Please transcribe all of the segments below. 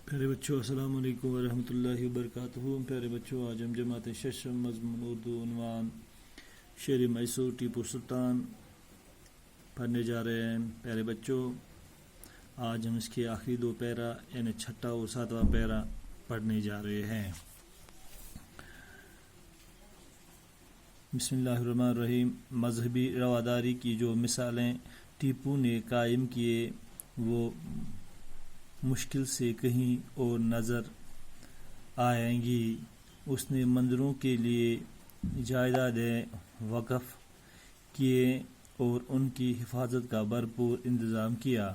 پیارے بچوں السلام علیکم ورحمۃ اللہ وبرکاتہ۔ پیارے بچوں آج ہم جماعت ششم مضمون اردو عنوان شعر میسور ٹیپو سلطان پڑھنے جا رہے ہیں۔ پیارے بچوں آج ہم اس کے آخری دو پیرا یعنی چھٹا اور ساتواں پیرا پڑھنے جا رہے ہیں۔ بسم اللہ الرحمن الرحیم۔ مذہبی رواداری کی جو مثالیں ٹیپو نے قائم کیے وہ مشکل سے کہیں اور نظر آئیں گی۔ اس نے مندروں کے لیے جائیدادیں وقف کیے اور ان کی حفاظت کا بھرپور انتظام کیا۔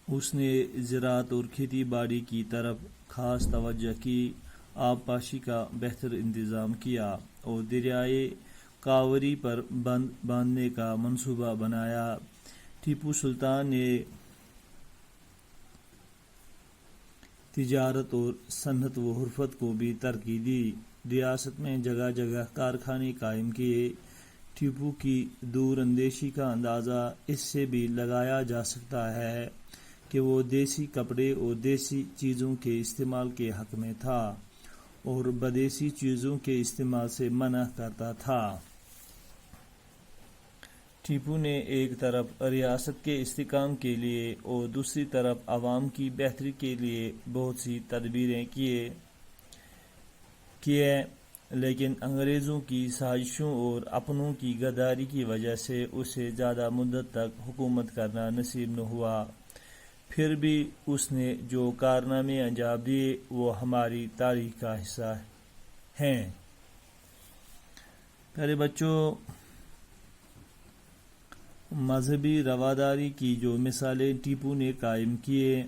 اس نے زراعت اور کھیتی باڑی کی طرف خاص توجہ کی، آب پاشی کا بہتر انتظام کیا اور دریائے کاوری پر بند باندھنے کا منصوبہ بنایا۔ ٹیپو سلطان نے تجارت اور صنعت و حرفت کو بھی ترقی دی، ریاست میں جگہ جگہ کارخانے قائم کیے۔ ٹیپو کی دور اندیشی کا اندازہ اس سے بھی لگایا جا سکتا ہے کہ وہ دیسی کپڑے اور دیسی چیزوں کے استعمال کے حق میں تھا اور بدیسی چیزوں کے استعمال سے منع کرتا تھا۔ ٹیپو نے ایک طرف ریاست کے استحکام کے لیے اور دوسری طرف عوام کی بہتری کے لیے بہت سی تدبیریں کیے، لیکن انگریزوں کی سازشوں اور اپنوں کی غداری کی وجہ سے اسے زیادہ مدت تک حکومت کرنا نصیب نہ ہوا۔ پھر بھی اس نے جو کارنامے انجام دیے وہ ہماری تاریخ کا حصہ ہیں۔ پیارے بچوں مذہبی رواداری کی جو مثالیں ٹیپو نے قائم کیے۔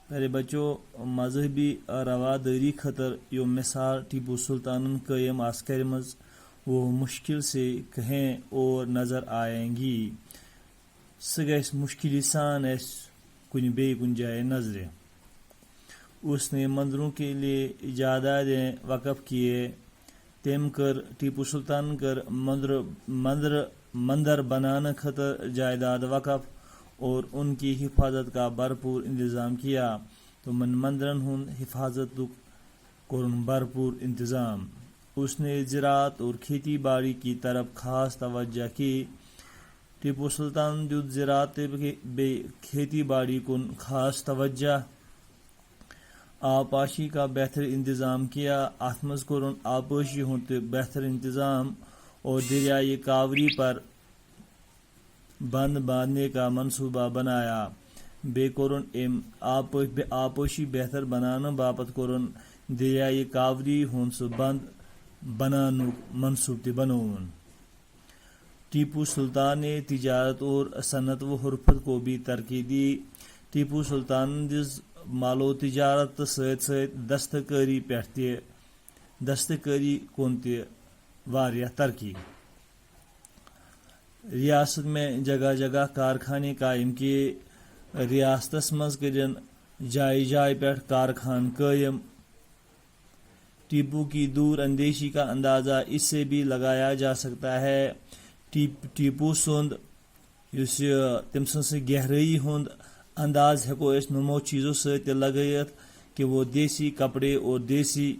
پیارے بچوں مذہبی رواداری خطر یہ مثال ٹیپو سلطانن قائم آس کرمز وہ مشکل سے کہیں اور نظر آئیں گی۔ سہ گژھِ مشکلی سان اس کن جائے نظر۔ اس نے مندروں کے لیے جائیدادیں وقف کیے۔ تم کر ٹیپو سلطان کر مندر بنانے خاطر جائیداد وقف اور ان کی حفاظت کا بھرپور انتظام کیا۔ تو مندرن ہند حفاظت کرن بھرپور انتظام۔ اس نے زراعت اور کھیتی باڑی کی طرف خاص توجہ کی۔ ٹیپو سلطان دیت زراعت بے کھیتی باڑی کن خاص توجہ۔ آب پاشی کا بہتر انتظام کیا، ات مز کورن آب پاشی ہند بہتر انتظام اور دریائے کاوری پر بند باندھنے کا منصوبہ بنایا۔ بے کورن ام آب پاشی بہتر بنانے باپت کورن دریائے کاوری ہند سہ بند بنانک منصوبہ تہ بنون۔ ٹیپو سلطان نے تجارت اور صنعت و حرفت کو بھی ترقی دی۔ ٹیپو سلطان دس مالو تجارت ست دستکاری پہ دستکاری کن تہ ترقی۔ ریاست میں جگہ جگہ کارخانے قائم کیے۔ ریاستس مز کرن جائے جائے پہ کارخان قائم۔ ٹیپو کی دور اندیشی کا اندازہ اس سے بھی لگایا جا سکتا ہے۔ ٹیپو سند تم سن گہرائی ہند انداز ہیکو اس نمو چیزوں سے لگائت کہ وہ دیسی کپڑے اور دیسی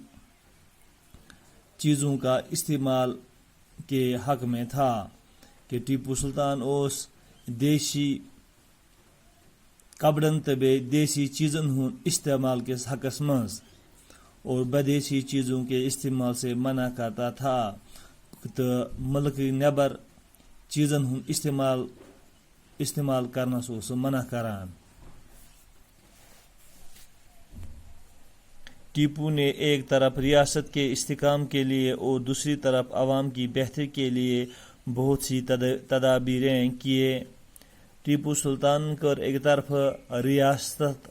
چیزوں کا استعمال کے حق میں تھا کہ ٹیپو سلطان اس دیسی کپڑن تبے دیسی چیزن ہند استعمال کے حقس مز اور بدیسی چیزوں کے استعمال سے منع کرتا تھا تو ملک نیبر چیزن ہند استعمال کرنس منع کران۔ ٹیپو نے ایک طرف ریاست کے استحکام کے لیے اور دوسری طرف عوام کی بہتری کے لیے بہت سی تدابیریں کیے۔ ٹیپو سلطان کر ایک طرف ریاست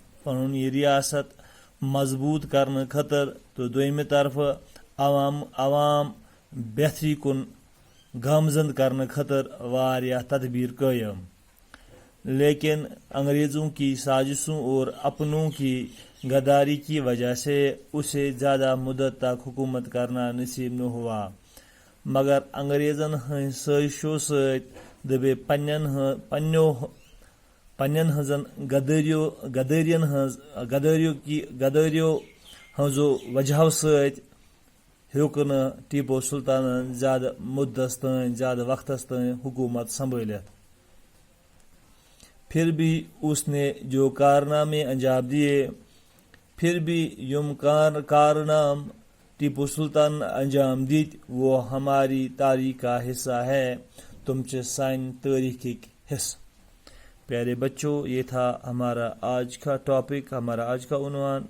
مضبوط کرنے خاطر تو دویمہ طرف عوام بہتری کن گامزند کرنے خاطر واریاہ تدبیر قائم، لیکن انگریزوں کی سازشوں اور اپنوں کی غداری کی وجہ سے اسے زیادہ مدت تک حکومت کرنا نصیب نہ ہوا۔ مگر انگریزن ہند سازشوں ست دبے پنن ہزن گدریو ہنزو وجہو ست ہیوک ٹیپو سلطان زیادہ مدتس تین زیادہ وقتس تین حکومت سنبھالت. پھر بھی اس نے جو کارنامے انجام دیے، پھر بھی یم کارنام ٹیپو سلطان انجام دیت وہ ہماری تاریخ کا حصہ ہے، تم چھ سان تاریخ حصہ. پیارے بچوں، یہ تھا ہمارا آج کا ٹاپک، ہمارا آج کا عنوان.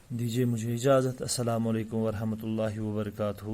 دیجیے مجھے اجازت. السلام علیکم ورحمۃ اللہ وبرکاتہ.